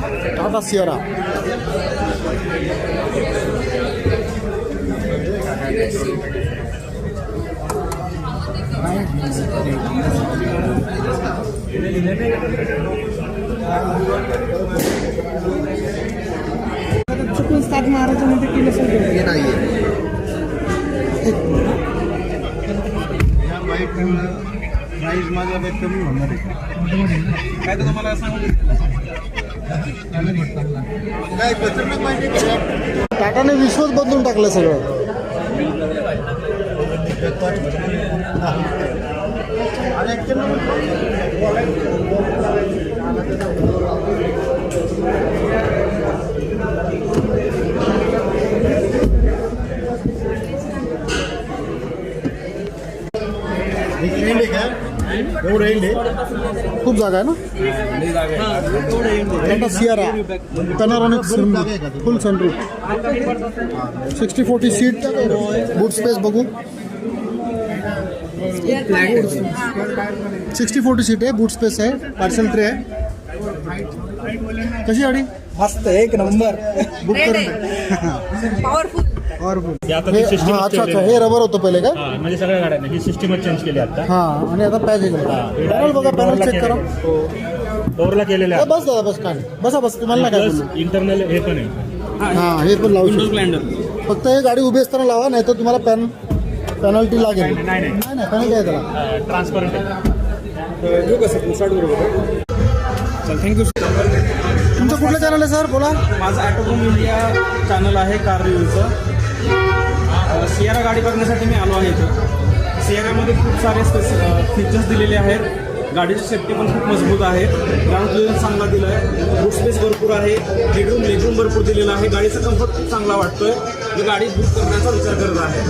Tata Sierra. चुकून start मारायचं म्हणजे केलं सगळं हे नाही प्राईज माझ्या काही कमी होणार आहे काय तर तुम्हाला सांगू काय खतरनाक माहिती. टाटाने विश्वच बदलून टाकलं सगळं. खूप जागा आहे ना. Tata Sierra panoramic full sunroof 60-40 seat. Boot space बघू. 60-40 सीट आहे. बूट स्पेस आहे. पार्सल ट्रे आहे. कशी गाडी मस्त एक नंबर. बुक करून पॉवरफुल. अच्छा अच्छा. हे रबर होतं पहिले का. म्हणजे सगळ्या गाड्यांना ही सिस्टमच चेंज केली आता. हां आणि आता पॅच पॅनल बघा. पॅनल चेक करा. डोरला केलेले आहे. बस दादा बस. काय बसा बस. तुम्हाला काय बोलू. इंटरनल हे पण आहे. हां हे पण लावू शकतो. फक्त हे गाडी उभी असताना लावा, नाही तर तुम्हाला पेनल्टी लागेल. नाही पेनल्टी आहे त्याला. ट्रान्सपरंट आहे. थँक्यू. तुमचं कुठलं चॅनल आहे सर बोला. माझं ॲटोब्रूम इंडिया चॅनल आहे कार रिव्ह्यूचं. सियारा गाडी बघण्यासाठी मी आलो आहे इथं. सियारामध्ये खूप सारे फीचर्स दिलेले आहेत. गाडीची सेफ्टी पण खूप मजबूत आहे. ग्राउंड क्लिअरन्स चांगला दिला आहे. बूट स्पेस भरपूर आहे. लेगरूम भरपूर दिलेला आहे. गाडीचा कम्फर्ट खूप चांगला वाटतोय. मी गाडी बुक करण्याचा विचार करत आहे.